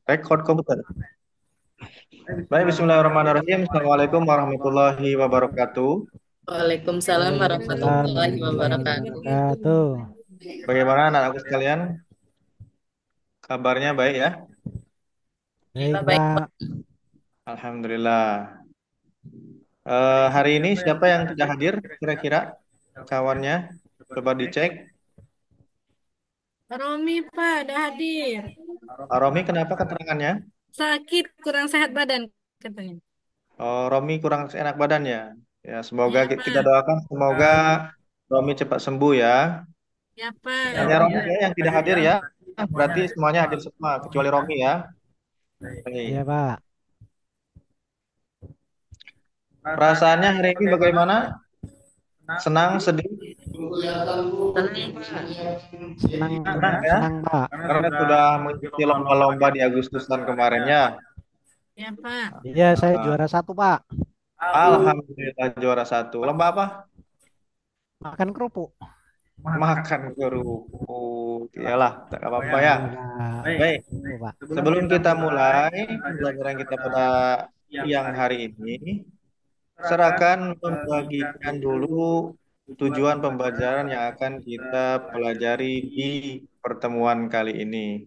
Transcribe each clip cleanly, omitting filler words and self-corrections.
Record komputer. Baik, bismillahirrahmanirrahim. Assalamualaikum warahmatullahi wabarakatuh. Waalaikumsalam Waalaikumsalam warahmatullahi warahmatullahi wabarakatuh. wabarakatuh. Bagaimana anak-anakku sekalian? Kabarnya baik ya? Baik, Baik, Pak. Pak. Alhamdulillah. Hari ini siapa yang tidak hadir kira-kira kawannya? Coba dicek. Romi, Pak, ada hadir. Pak Romi, kenapa keterangannya? Sakit, kurang sehat badan katanya. Oh, Romi kurang enak badannya. Ya, semoga Ya, kita Pak. doakan semoga Romi cepat sembuh ya. Ya, Pak. Hanya Romi ya yang tidak hadir ya. Berarti semuanya hadir semua kecuali Romi ya. Iya, Baik. Pak. Perasaannya hari ini bagaimana? Senang, sedih? Tenang, Pak. Senang, Senang ya, senang, Pak. karena sudah mengikuti lomba-lomba di Agustusan kemarinnya. Ya, Pak. Iya, saya Ah, juara satu, Pak. Alhamdulillah juara satu. Lomba apa? Makan kerupuk. Makan kerupuk. Iyalah, tak apa-apa ya. Iya, Pak. Baik, Itu, Pak. sebelum kita mulai pembelajaran kita pada siang hari ini, silakan membagikan dulu tujuan pembelajaran yang akan kita pelajari di pertemuan kali ini.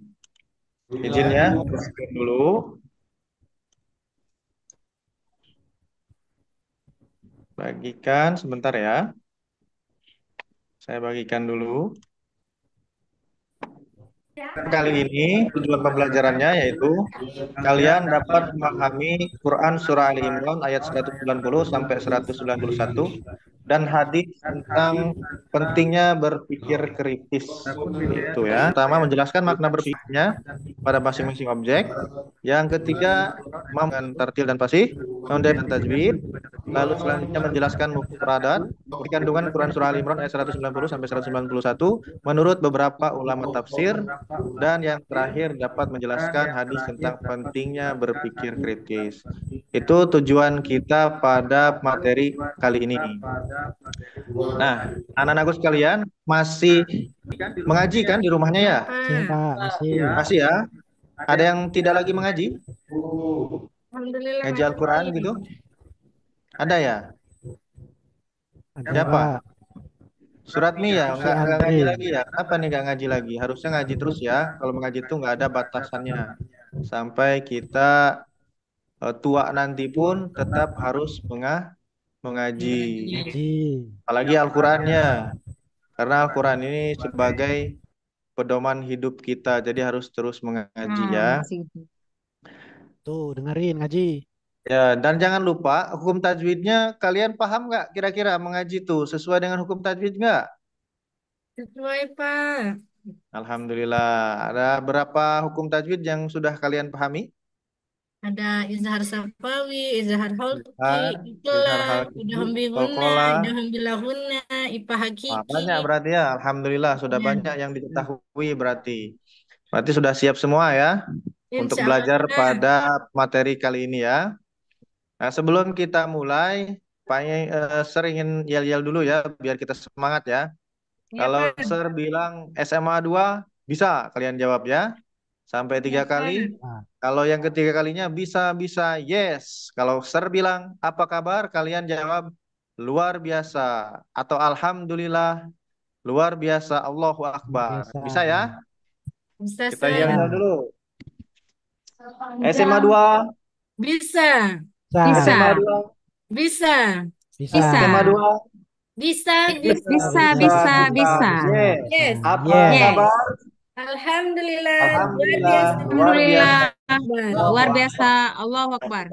Izin ya, teruskan dulu. Bagikan sebentar ya. Saya bagikan dulu. Kali ini tujuan pembelajarannya yaitu kalian dapat memahami Quran Surah Ali Imran ayat 190 sampai 191 dan hadis tentang pentingnya berpikir kritis. Itu ya. Pertama menjelaskan makna berpikirnya pada masing-masing objek. Yang ketiga dengan tartil dan fasih, kemudian dan tajwid. Lalu selanjutnya menjelaskan mufradat, kandungan Quran Surah Al Imran ayat 190 sampai 191 menurut beberapa ulama tafsir, dan yang terakhir dapat menjelaskan hadis tentang pentingnya berpikir kritis. Itu tujuan kita pada materi kali ini. Nah, anak-anakku sekalian masih mengaji kan di rumahnya ya? Masih, Pak. Pak. Masih. Masih ya? Ada yang tidak lagi mengaji? Alhamdulillah Ngaji Al-Quran masih. gitu? Ada ya? Ada, Siapa? Pak. Suratmi ya? Si Nggak ngaji Andri. lagi ya? Kenapa nih nggak ngaji lagi? Harusnya ngaji terus ya. Kalau mengaji itu nggak ada batasannya. Sampai kita tua nanti pun tetap harus mengaji. Ngaji. Apalagi Al-Qurannya. Karena Al-Quran ini sebagai pedoman hidup kita. Jadi harus terus mengaji ya. Tuh, dengerin ngaji. Ya, dan jangan lupa hukum tajwidnya kalian paham nggak kira-kira mengaji tuh sesuai dengan hukum tajwid nggak? Sesuai, Pak. Alhamdulillah. Ada berapa hukum tajwid yang sudah kalian pahami? Ada izhar safawi, izhar holki, Izhar, izhar iklab, hakiki, idham biguna, qalqalah. idham bilahuna, ipah Wah, hakiki. banyak berarti ya. Alhamdulillah sudah Ya. banyak yang diketahui berarti. Berarti sudah siap semua ya untuk Insya belajar Allah. pada materi kali ini ya. Nah, sebelum kita mulai, Pak Sir ingin yel-yel dulu ya biar kita semangat ya. Ya, Kalau Pak. Sir bilang SMA 2 bisa kalian jawab ya. Sampai Ya, 3 kali. Pak. Nah, Kalau yang ketiga kalinya bisa yes. Kalau Sir bilang apa kabar, kalian jawab luar biasa atau alhamdulillah, luar biasa, Allahu Akbar. biasa. Bisa ya? Bisa, Kita Sir. yel-yel Bisa. dulu. SMA 2, Bisa. Bisa. SMA 2, Bisa. Bisa. SMA 2. Bisa. Bisa. Bisa. Bisa, Bisa, bisa, bisa. bisa. Yes. Bisa. Yes. Apa Yes. Yes. kabar? Alhamdulillah. Luar Alhamdulillah, biasa. luar biasa. Alhamdulillah. Akbar. Allahu Luar Akbar. biasa. Allahu Akbar.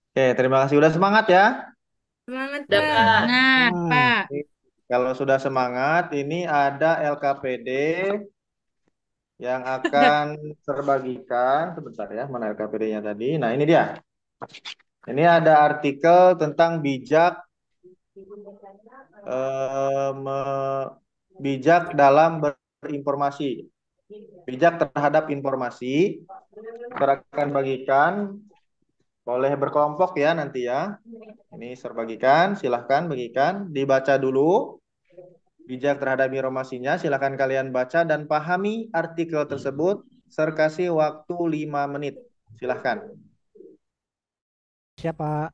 Oke, terima kasih. Udah semangat ya? Semangat, Udah, Pak. Pak. Semangat, Nah, Pak. Kalau sudah semangat, ini ada LKPD yang akan terbagikan. Sebentar ya, mana LKPD-nya tadi? Nah, ini dia. Ini ada artikel tentang eh, me- bijak dalam berinformasi. Bijak terhadap informasi. Saya akan bagikan. Boleh berkelompok ya nanti ya. Ini saya bagikan, silahkan bagikan. Dibaca dulu. Bijak terhadap informasinya, silahkan kalian baca dan pahami artikel tersebut Saya kasih waktu 5 menit. Silahkan. Siapa?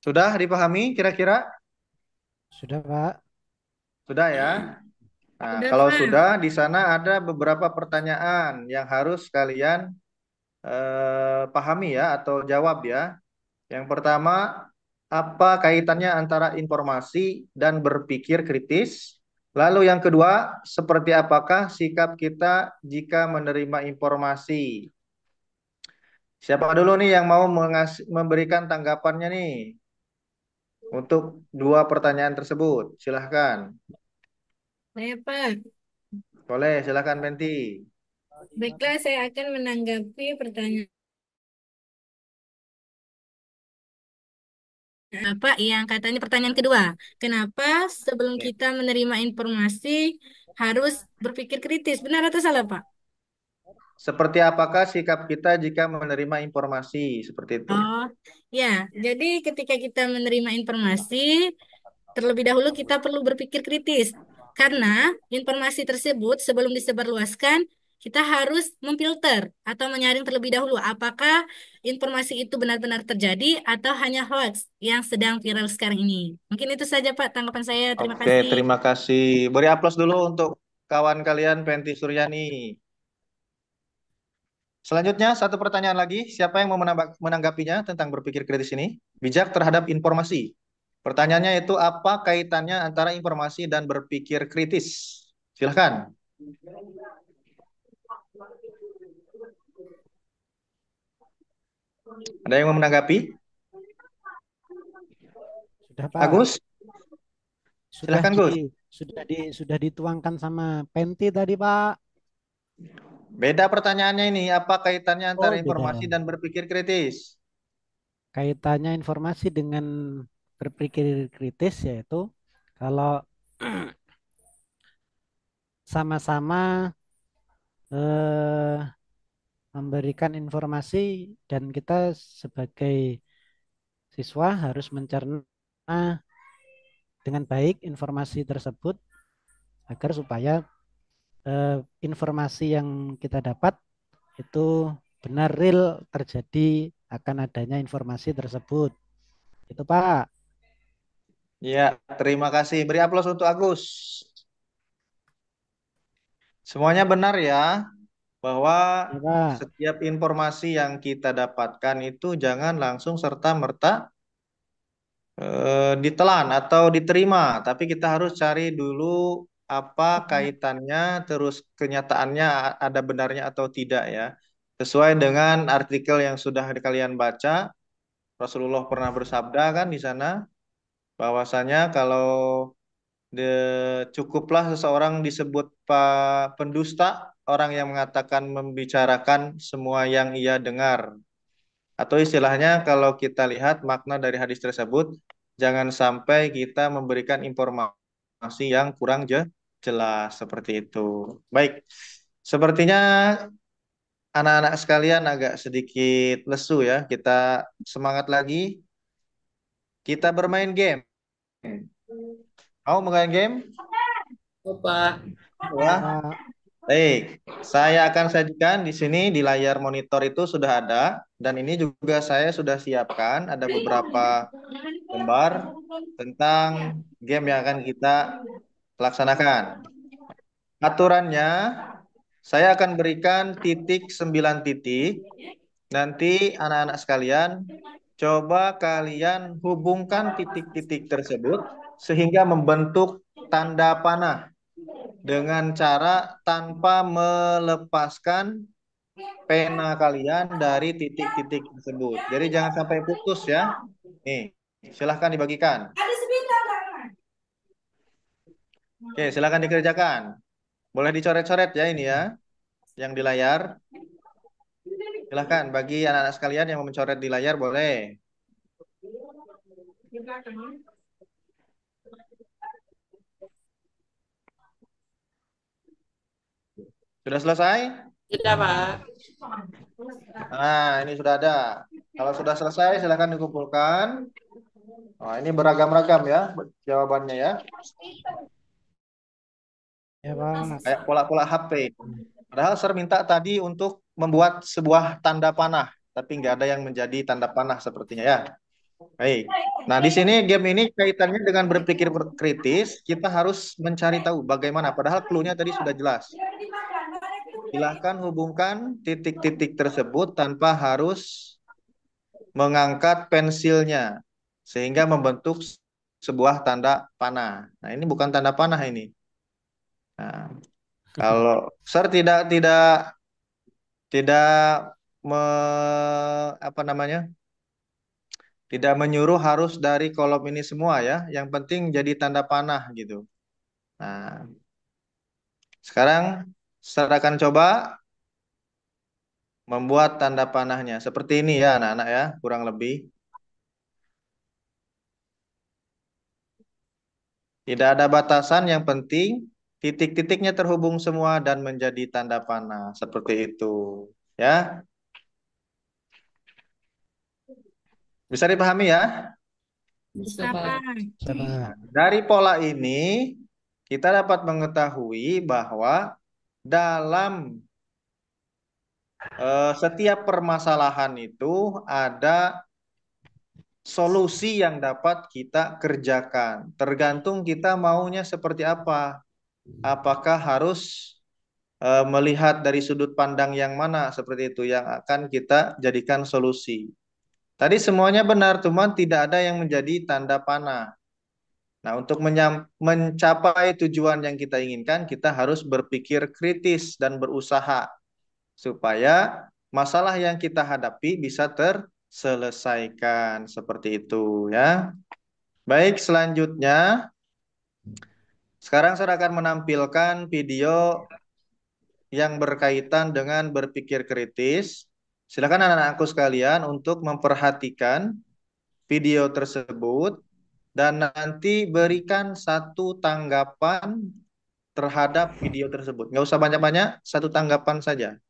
Sudah dipahami kira-kira? Sudah, Pak. Sudah ya? Nah, Udah, kalau Pak. sudah, di sana ada beberapa pertanyaan yang harus kalian pahami ya atau jawab ya. Yang pertama, apa kaitannya antara informasi dan berpikir kritis? Lalu yang kedua, seperti apakah sikap kita jika menerima informasi? Siapa dulu nih yang mau memberikan tanggapannya nih untuk dua pertanyaan tersebut? Silahkan. Saya, Pak. Boleh, silahkan Penti. Baiklah, saya akan menanggapi pertanyaan apa yang katanya pertanyaan kedua. Kenapa sebelum Oke. kita menerima informasi harus berpikir kritis? Benar atau salah, Pak? Seperti apakah sikap kita jika menerima informasi seperti itu? Oh, ya. Jadi ketika kita menerima informasi, terlebih dahulu kita perlu berpikir kritis. Karena informasi tersebut sebelum disebarluaskan, kita harus memfilter atau menyaring terlebih dahulu apakah informasi itu benar-benar terjadi atau hanya hoax yang sedang viral sekarang ini. Mungkin itu saja, Pak, tanggapan saya. Terima Oke, kasih. terima kasih. Beri aplaus dulu untuk kawan kalian Penti Suryani. Selanjutnya, satu pertanyaan lagi. Siapa yang mau menanggapinya tentang berpikir kritis ini? Bijak terhadap informasi. Pertanyaannya itu apa kaitannya antara informasi dan berpikir kritis? Silahkan. Ada yang mau menanggapi? Sudah, Pak. Agus? Sudah Silahkan, di Gus. sudah dituangkan sama Penti tadi, Pak. Beda pertanyaannya ini. Apa kaitannya antara Oh, beda informasi ya. dan berpikir kritis? Kaitannya informasi dengan berpikir kritis yaitu kalau sama-sama eh, memberikan informasi dan kita sebagai siswa harus mencerna dengan baik informasi tersebut agar supaya informasi yang kita dapat itu benar real terjadi akan adanya informasi tersebut. Itu Pak. Ya, terima kasih. Beri aplaus untuk Agus. Semuanya benar ya, bahwa Ya Pak. setiap informasi yang kita dapatkan itu jangan langsung serta-merta ditelan atau diterima, tapi kita harus cari dulu apa kaitannya, terus kenyataannya ada benarnya atau tidak ya. Sesuai dengan artikel yang sudah kalian baca, Rasulullah pernah bersabda kan di sana, bahwasanya kalau cukuplah seseorang disebut pendusta, orang yang mengatakan membicarakan semua yang ia dengar. Atau istilahnya kalau kita lihat makna dari hadis tersebut, jangan sampai kita memberikan informasi yang kurang jelas seperti itu. Baik, sepertinya anak-anak sekalian agak sedikit lesu ya. Kita semangat lagi. Kita bermain game. Mau main game? Oh, Pak. Ya Ya. Pak. Baik, saya akan sajikan di sini di layar monitor itu sudah ada dan ini juga saya sudah siapkan ada beberapa gambar tentang game yang akan kita laksanakan. Aturannya saya akan berikan titik 9 titik. Nanti anak-anak sekalian coba kalian hubungkan titik-titik tersebut sehingga membentuk tanda panah dengan cara tanpa melepaskan pena kalian dari titik-titik tersebut. Jadi jangan sampai putus ya. Nih, silahkan dibagikan. Oke, silahkan dikerjakan. Boleh dicoret-coret ya ini ya, yang di layar. Silahkan bagi anak-anak sekalian yang mau mencoret di layar boleh. Sudah selesai? Sudah, Pak. Nah, ini sudah ada. Kalau sudah selesai, silahkan dikumpulkan. Nah, ini beragam-ragam ya jawabannya ya. Ya, Pak. Kayak pola-pola HP. Padahal saya minta tadi untuk membuat sebuah tanda panah, tapi nggak ada yang menjadi tanda panah sepertinya ya. Baik. Nah, di sini game ini kaitannya dengan berpikir kritis, kita harus mencari tahu bagaimana. Padahal clue-nya tadi sudah jelas. Silahkan hubungkan titik-titik tersebut tanpa harus mengangkat pensilnya, sehingga membentuk sebuah tanda panah. Nah, ini bukan tanda panah ini. Nah, kalau Sir tidak me, apa namanya? Tidak menyuruh harus dari kolom ini semua ya. Yang penting jadi tanda panah gitu. Nah, sekarang saya akan coba membuat tanda panahnya. Seperti ini ya anak-anak ya, kurang lebih. Tidak ada batasan, yang penting titik-titiknya terhubung semua dan menjadi tanda panah. Seperti itu. Ya, bisa dipahami ya? Bisa, Bisa, Pak. Pak. Pak. Dari pola ini, kita dapat mengetahui bahwa dalam setiap permasalahan itu ada solusi yang dapat kita kerjakan. Tergantung kita maunya seperti apa. Apakah harus melihat dari sudut pandang yang mana seperti itu yang akan kita jadikan solusi. Tadi semuanya benar, cuman tidak ada yang menjadi tanda panah. Nah, untuk mencapai tujuan yang kita inginkan, kita harus berpikir kritis dan berusaha supaya masalah yang kita hadapi bisa terselesaikan seperti itu ya. Baik, selanjutnya sekarang saya akan menampilkan video yang berkaitan dengan berpikir kritis. Silakan anak-anakku sekalian untuk memperhatikan video tersebut dan nanti berikan satu tanggapan terhadap video tersebut. Nggak usah banyak-banyak, satu tanggapan saja.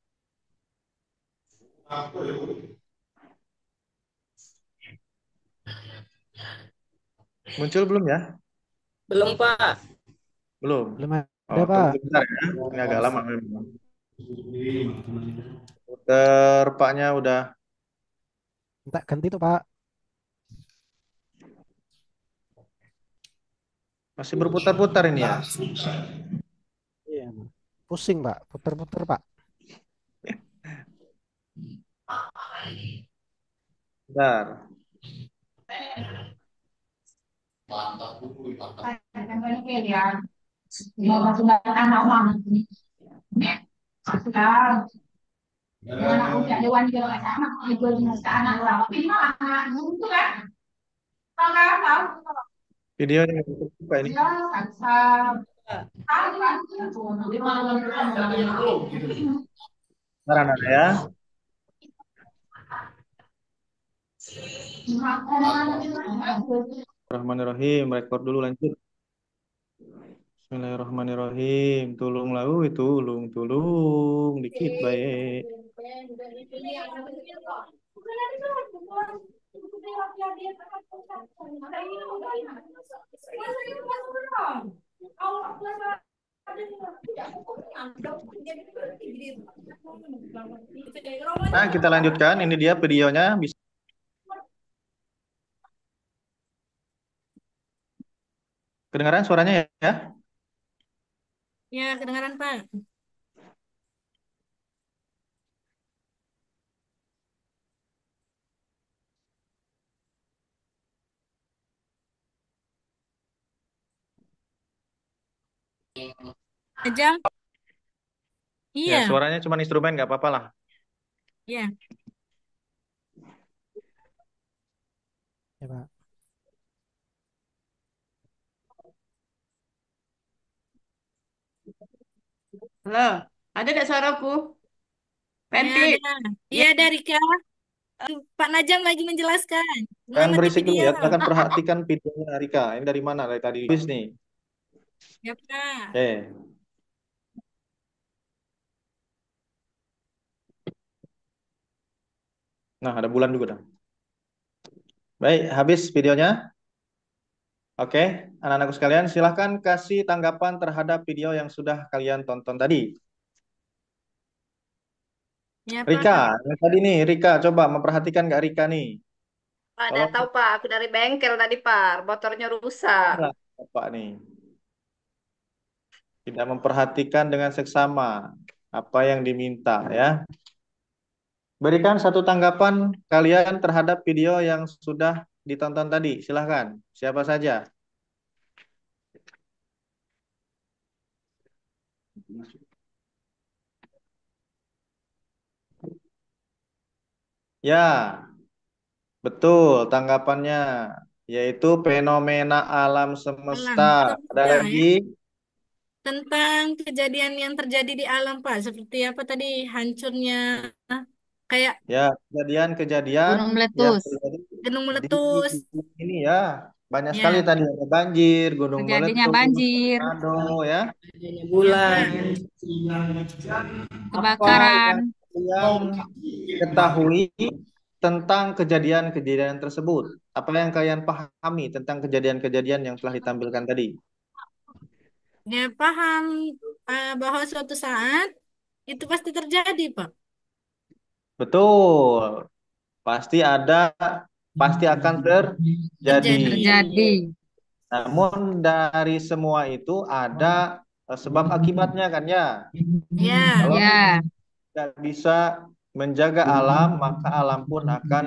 Muncul belum ya? Belum, Pak. Belum. Belum ada, Oh, tunggu Pak. sebentar ya. Ini agak lama memang. Terpaknya udah. Minta ganti tuh, Pak. Masih berputar-putar ini ya. Iya. Pusing, Pak. Puter-puter, Pak. Bentar. Videonya buka ini. Bentar anak ya. Bismillahirrahmanirrahim. Rekor dulu lanjut. Bismillahirrahmanirrahim. Tulunglah, tulung dikit baik. Nah, kita lanjutkan. Ini dia videonya. Bisa kedengaran suaranya ya? Ya, kedengaran, Pak. Jam? Ya, Iya, suaranya cuma instrumen, nggak apa-apa lah. iya. Ya, Pak. Halo, ada nggak suaraku? Ya ada. Penti. Iya Ya, ada Rika. Pak Najam lagi menjelaskan. Belum Jangan berisik dulu video. ya. Silakan perhatikan videonya Rika. Ini dari mana? Dari tadi. Bis nih. Ya Pak. Oke. Nah, ada bulan juga dah. Baik, habis videonya. Oke, anak-anakku sekalian, silahkan kasih tanggapan terhadap video yang sudah kalian tonton tadi. Ya Rika, Pak. yang tadi nih, Rika, coba memperhatikan nggak Rika nih? Pak, Kalau udah tahu Pak, aku dari bengkel tadi Pak, motornya rusak. nggak, Pak nih, tidak memperhatikan dengan seksama apa yang diminta ya. Berikan satu tanggapan kalian terhadap video yang sudah ditonton tadi. Silahkan, siapa saja? Ya, betul tanggapannya, yaitu fenomena alam semesta. Alam Ada semesta lagi? ya. Tentang kejadian yang terjadi di alam Pak. Seperti apa tadi hancurnya kayak Ya, kejadian-kejadian Gunung yang meletus. terjadi gunung di meletus. bumi ini ya. Banyak sekali Ya, tadi ada banjir, gunung Terjadinya meletus, banjir, tornado ya. adanya ya bulan. Pak. Apa kebakaran. yang kalian ketahui tentang kejadian-kejadian tersebut? Apa yang kalian pahami tentang kejadian-kejadian yang telah ditampilkan tadi? Ya paham bahwa suatu saat itu pasti terjadi Pak. Betul, pasti ada, pasti akan terjadi. Terjadi. Terjadi. Namun dari semua itu ada sebab akibatnya kan ya. Ya, Kalau Ya, tidak bisa menjaga alam, maka alam pun akan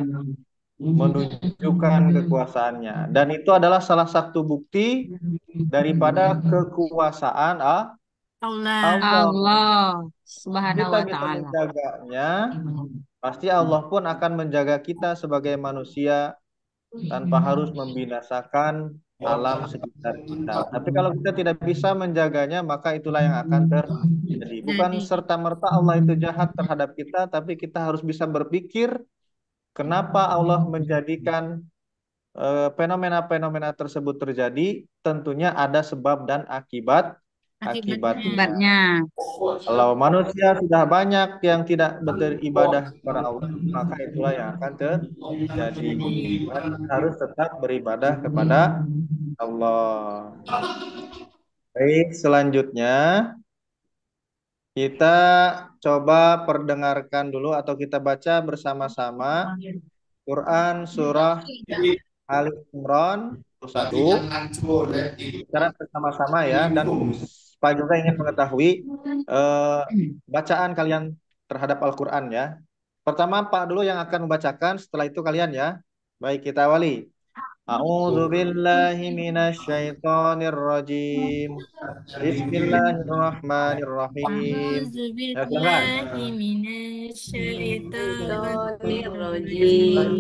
menunjukkan kekuasaannya. Dan itu adalah salah satu bukti daripada kekuasaan Allah. Allah. Allah Subhanahu Kita wa bisa Ta'ala. menjaganya, pasti Allah pun akan menjaga kita sebagai manusia tanpa harus membinasakan alam sekitar kita. Tapi kalau kita tidak bisa menjaganya, maka itulah yang akan terjadi. Bukan Jadi, serta-merta Allah itu jahat terhadap kita, tapi kita harus bisa berpikir kenapa Allah menjadikan fenomena-fenomena tersebut terjadi. Tentunya ada sebab dan akibatnya. akibatnya. Akibatnya. Kalau manusia sudah banyak yang tidak beribadah kepada Allah, maka itulah yang akan terjadi. Jadi, Maka kita harus tetap beribadah kepada Allah. Baik, selanjutnya kita coba perdengarkan dulu atau kita baca bersama-sama Quran Surah Ali Imran 1 secara bersama-sama ya, dan Pak juga ingin mengetahui eh, bacaan kalian terhadap Al-Quran ya. Pertama Pak dulu yang akan membacakan, setelah itu kalian ya. Baik, kita awali. A'udzu billahi minasyaitonir rajim. Bismillahirrahmanirrahim. A'udzu Ya, silakan. billahi minasyaitonir Bismillahirrahmanirrahim. rajim.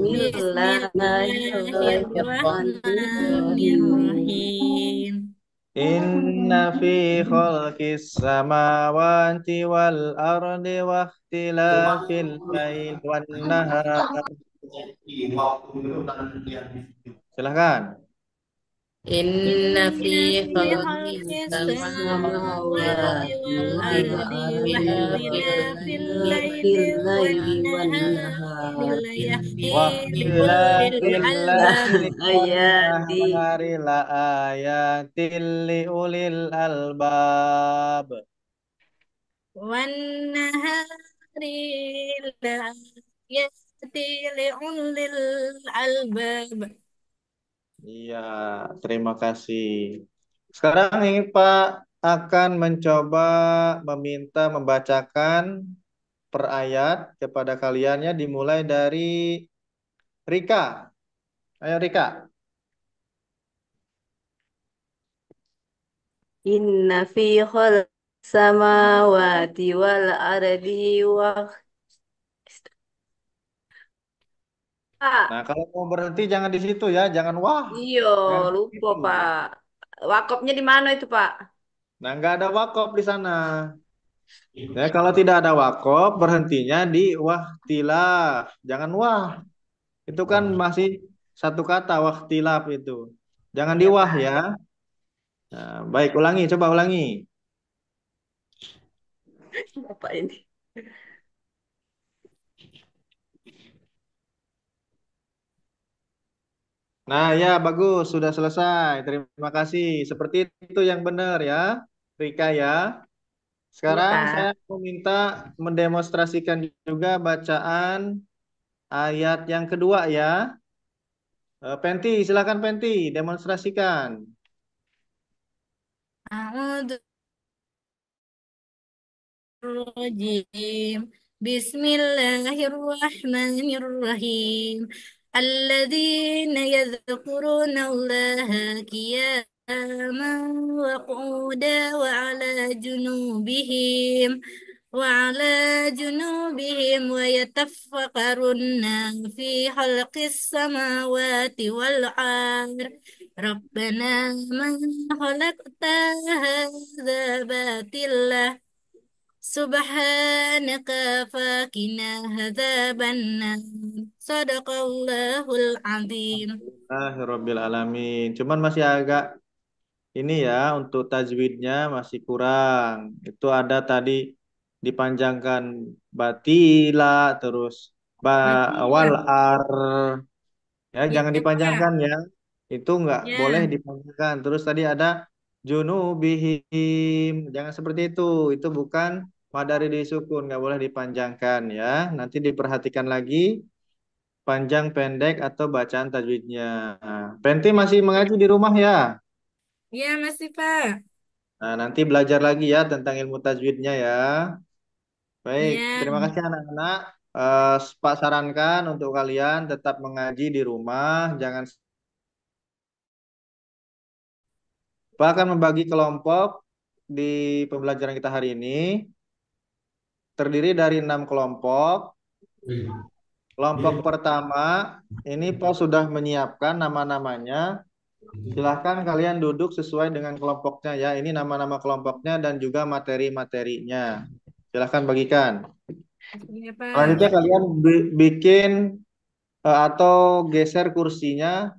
Bismillahirrahmanirrahim. Bismillahirrahmanirrahim. Inna fi khalqis samawati wal ardi wa ikhtilafil lail wan nahar. Silahkan. Inna fi إن في خلق khalqis السماوات samawati wal والأرض ardi wa واختلاف الليل ikhtilafil laili wan والنهار nahar Wa لأولي ikhtilafil la laili الألباب wan ayati nahari la ayatil li ulil albab. والنهار لآيات لأولي الألباب. Iya, terima kasih. Sekarang ini Pak akan mencoba meminta membacakan per ayat kepada kaliannya dimulai dari Rika. Ayo Rika. inna fi khalqis samawati wal ardi wa Nah, kalau mau berhenti jangan di situ ya, jangan wah. iya Jangan di lupa situ. Pak. Wakopnya di mana itu Pak? Nah, nggak ada wakaf di sana. Ya, kalau tidak ada wakaf, berhentinya di wahtilaf. Jangan wah. Itu kan masih satu kata wahtilaf itu. Jangan di Ya, wah Pak. ya. Nah, baik, ulangi, coba ulangi. Apa ini? Nah, ya bagus, sudah selesai. Terima kasih. Seperti itu yang benar ya, Rika ya. Iya, Sekarang saya Pak. mau minta mendemonstrasikan juga bacaan ayat yang kedua ya. Penti, silakan Penti, demonstrasikan. A'udzu الرجيم بسم الله الرحمن الرحيم الذين يذكرون الله قياما وقعودا وعلى جنوبهم ويتفكرون في خلق السماوات والأرض ربنا ما خلقت هذا باطلا سبحانك فقنا عذاب النار صدق الله العظيم. Alhamdulillahirabbil alamin. Cuman masih agak ini ya untuk tajwidnya masih kurang. Itu ada tadi dipanjangkan batila terus ba wal Batia. ar ya Ya, jangan Pak. dipanjangkan ya. Itu nggak boleh Ya, dipanjangkan. Terus tadi ada junubihim. Jangan seperti itu. Itu bukan madari disukun, nggak boleh dipanjangkan ya. Nanti diperhatikan lagi panjang pendek atau bacaan tajwidnya. Nah, Penti ya, masih mengaji di rumah ya. ya masih Pak. Nah, nanti belajar lagi ya tentang ilmu tajwidnya ya. Baik, Ya, terima kasih anak-anak. Pak sarankan untuk kalian tetap mengaji di rumah, jangan. Pak akan membagi kelompok di pembelajaran kita hari ini terdiri dari 6 kelompok. Kelompok pertama ini Pak sudah menyiapkan nama-namanya. Silahkan kalian duduk sesuai dengan kelompoknya ya. Ini nama-nama kelompoknya dan juga materi-materinya. Silahkan bagikan. ya Pak. Selanjutnya kalian bikin atau geser kursinya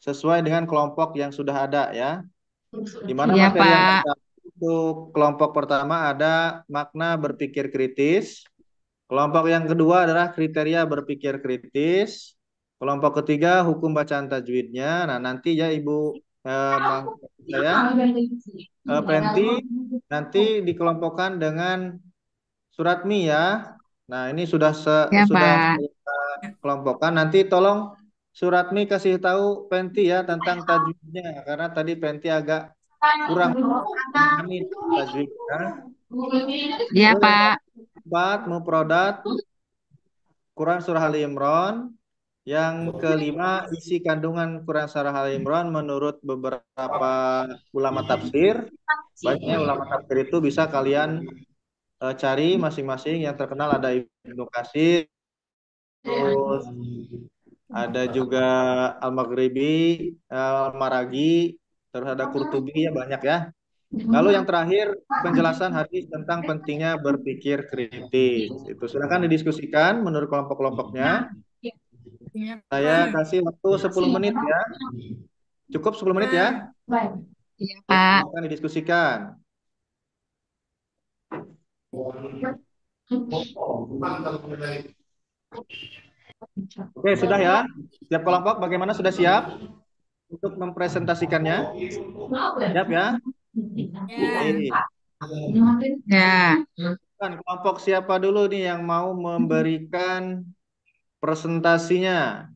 sesuai dengan kelompok yang sudah ada ya. Di mana Iya, materi yang Pak. pertama untuk kelompok pertama ada makna berpikir kritis. Kelompok yang kedua adalah kriteria berpikir kritis. Kelompok ketiga hukum bacaan tajwidnya. Nah, nanti ya Ibu saya Penti nanti dikelompokkan dengan surat mi ya. Nah, ini Ya, sudah Pak. saya kelompokkan. Nanti tolong Suratmi kasih tahu Penti ya tentang tajwidnya karena tadi Penti agak kurang memahami tajwidnya. Iya, Terus yang Pak. keempat mufradat Quran surah Ali Imran. Yang kelima isi kandungan Quran surah Ali Imran menurut beberapa ulama tafsir. Banyak ulama tafsir itu bisa kalian cari masing-masing. Yang terkenal ada Ibnu Katsir, terus ada juga Al-Maghribi, Al-Maragi, terus ada Qurtubi ya banyak ya. Lalu yang terakhir penjelasan hadis tentang pentingnya berpikir kritis. Itu silakan didiskusikan menurut kelompok-kelompoknya. Ya Saya Pak. kasih waktu 10 menit ya. Cukup 10 menit ya. Pak. Iya, Oke, Pak. silakan didiskusikan. Oke, sudah ya. Siap kelompok bagaimana sudah siap untuk mempresentasikannya? Siap ya? Ya, Oke. Ya. Kan kelompok siapa dulu nih yang mau memberikan presentasinya?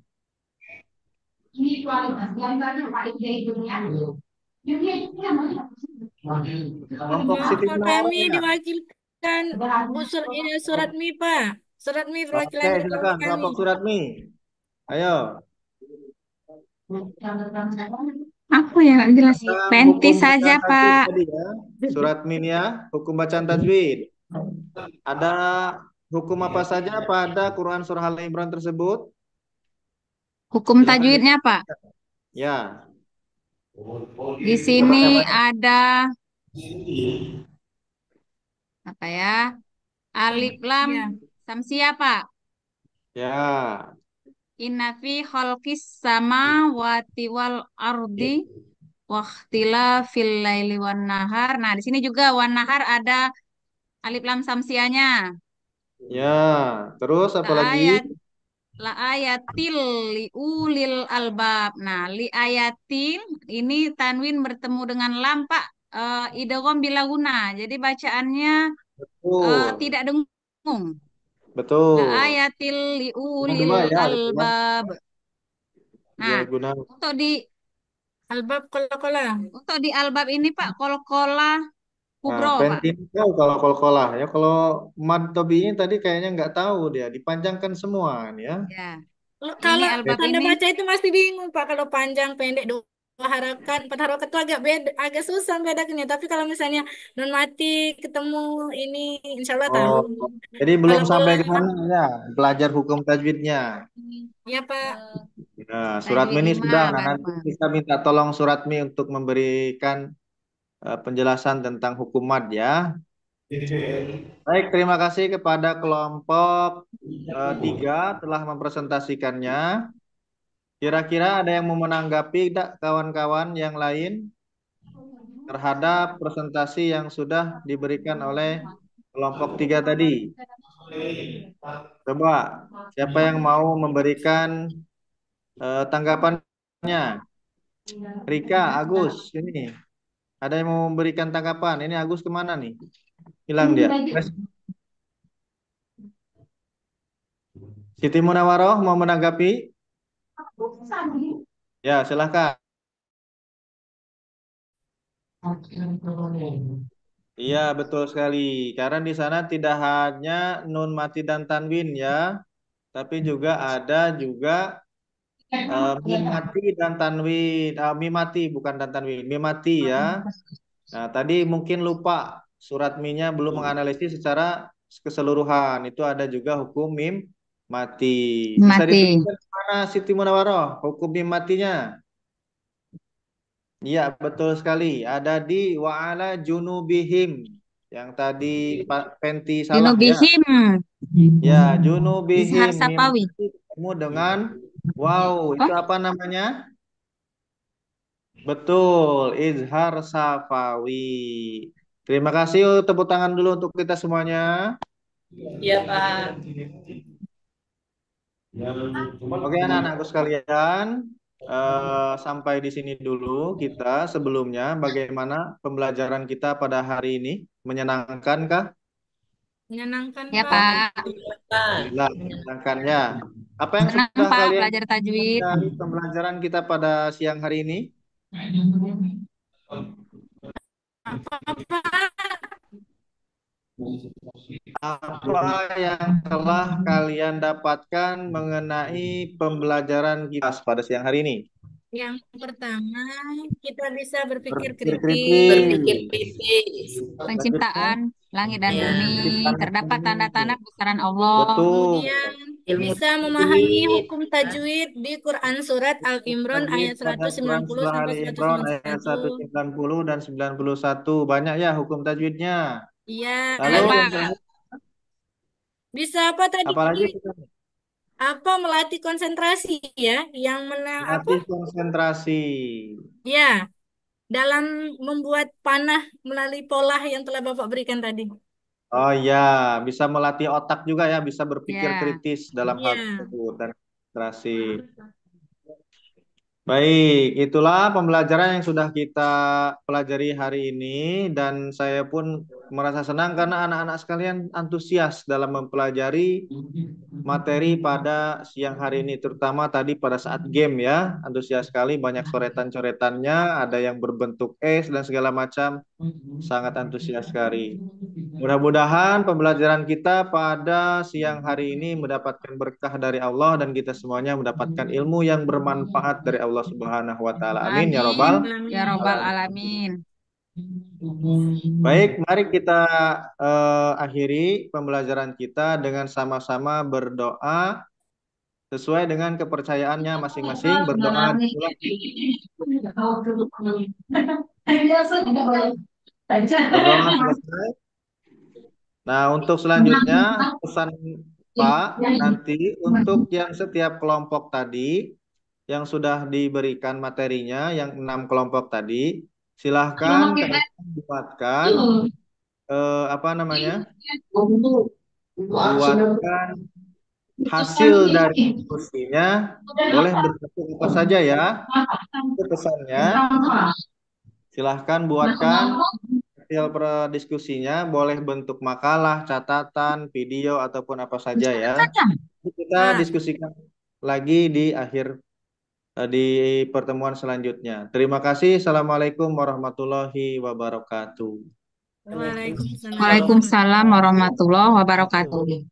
Kelompok mohon Siti Pak, Nur kami ya. diwakilkan ini surat mi Pak. Surat mi Oke, perwakilan dari kelompok silakan kami. kelompok Suratmi. Ayo. Aku yang nggak jelas. Tentang Penti hukum saja, bacaan tajwid Pak. tadi ya. Suratmi nih ya, hukum bacaan tajwid. Ada hukum apa saja pada Quran surah Al Imran tersebut? Hukum Silakan tajwidnya, Pak. ya. Di sini ada Apa ya? Alif lam Ya. samsia, Pak. Ya. Inna fi khalqis samawati wal ardi waktila fil laili wan nahar. Nah, di sini juga wan nahar ada alif lam samsianya. Ya. Terus apa La lagi? ayat la ayatil li ulil albab. Nah, li ayatil ini tanwin bertemu dengan lam, Pak. Idgham bila guna. Jadi bacaannya Betul. tidak dengung. La Betul. ayatil li Yang dua ulil ya, ada dua. albab. Ya Nah, guna. untuk di Albab kola-kola. albab ini Pak kol-kola Nah, kubro Pak. penting tahu kalau kol-kolah ya. Kalau mad tobi ini tadi kayaknya nggak tahu dia. Dipanjangkan semua nih ya. Ya, ini Kalau albab tanda ini baca itu masih bingung Pak. Kalau panjang, pendek, dua harakat, empat harakat itu agak beda, agak susah bedakannya. Tapi kalau misalnya non mati ketemu ini, insya Allah tahu. Oh, jadi belum Kalau sampai kola, ke sana ya, belajar hukum tajwidnya. ya Pak. Nah, Suratmi tajwid ini 5 sudah. Nah, baru nanti Pak. kita minta tolong Suratmi untuk memberikan penjelasan tentang hukum mad ya. Baik, terima kasih kepada kelompok 3 telah mempresentasikannya. Kira-kira ada yang mau menanggapi tidak kawan-kawan yang lain terhadap presentasi yang sudah diberikan oleh kelompok 3 tadi? Coba, siapa yang mau memberikan tanggapannya? Rika, Agus, ini. Ada yang mau memberikan tanggapan? Ini Agus kemana nih? Hilang dia. Siti Munawaroh mau menanggapi? Ya, silahkan. Iya, betul sekali. Karena di sana tidak hanya nun mati dan tanwin ya, tapi juga ada juga mim mati dan tanwin. Mim mati bukan dan tanwin, mim mati ya. Nah, tadi mungkin lupa surat minya belum menganalisis secara keseluruhan. Itu ada juga hukum mim mati. Bisa Mati. ditunjukkan di mana Siti Munawaroh hukum mim matinya? Iya, betul sekali. Ada di wa'ala junubihim. Yang tadi Pak Penti salah ya. Junubihim. Ya, Izhar junubihim. Mim Sapawi. mati ketemu dengan wow, itu apa namanya? Betul, Izhar Safawi. Terima kasih, tepuk tangan dulu untuk kita semuanya. Iya, Pak. Oke, anak-anakku sekalian, sampai di sini dulu kita. Sebelumnya, bagaimana pembelajaran kita pada hari ini? Menyenangkankah? Menyenangkan Ya Pak. Pak. Alhamdulillah, menyenangkan ya. Apa yang Senang sudah Pak kalian belajar tajwid. dari pembelajaran kita pada siang hari ini? Apa yang telah kalian dapatkan mengenai pembelajaran kita pada siang hari ini? Yang pertama, kita bisa berpikir Berpikir kritis. Berpikir kritis. kritis. Penciptaan langit dan Ya. bumi. Terdapat tanda-tanda besaran Allah. Betul. Kemudian Ilmu bisa memahami tajwid. hukum tajwid di Quran surat Al-Imran ayat Pada Quran 190 Surah sampai Ali Imran ayat 191. 190 dan 91. Banyak ya hukum tajwidnya. Iya, Lalu Ya yang Pak. selanjutnya, bisa apa tadi? apalagi kita Apa melatih konsentrasi ya? Yang apa? latih konsentrasi. Ya, dalam membuat panah melalui pola yang telah Bapak berikan tadi. Oh ya, bisa melatih otak juga ya, bisa berpikir Ya. kritis dalam hal Iya. tersebut dan konsentrasi. Baik, itulah pembelajaran yang sudah kita pelajari hari ini dan saya pun merasa senang karena anak-anak sekalian antusias dalam mempelajari materi pada siang hari ini, terutama tadi pada saat game ya, antusias sekali, banyak coretan-coretannya, ada yang berbentuk S dan segala macam, sangat antusias sekali. Mudah-mudahan pembelajaran kita pada siang hari ini mendapatkan berkah dari Allah dan kita semuanya mendapatkan ilmu yang bermanfaat dari Allah Subhanahu wa taala. Amin ya robbal. Amin. Ya Robbal Alamin. Baik, mari kita akhiri pembelajaran kita dengan sama-sama berdoa sesuai dengan kepercayaannya masing-masing. Berdoa Berdoa selesai. Nah, untuk selanjutnya pesan Pak nanti untuk yang setiap kelompok tadi yang sudah diberikan materinya, yang 6 kelompok tadi, silahkan kalian buatkan apa namanya? Buatkan hasil dari diskusinya, boleh berbentuk apa saja ya. Itu pesannya. Silahkan buatkan hasil diskusinya, boleh bentuk makalah, catatan, video, ataupun apa saja ya. Kita Pak. diskusikan lagi di akhir di pertemuan selanjutnya. Terima kasih. Assalamualaikum warahmatullahi wabarakatuh. Waalaikumsalam. Waalaikumsalam warahmatullahi wabarakatuh.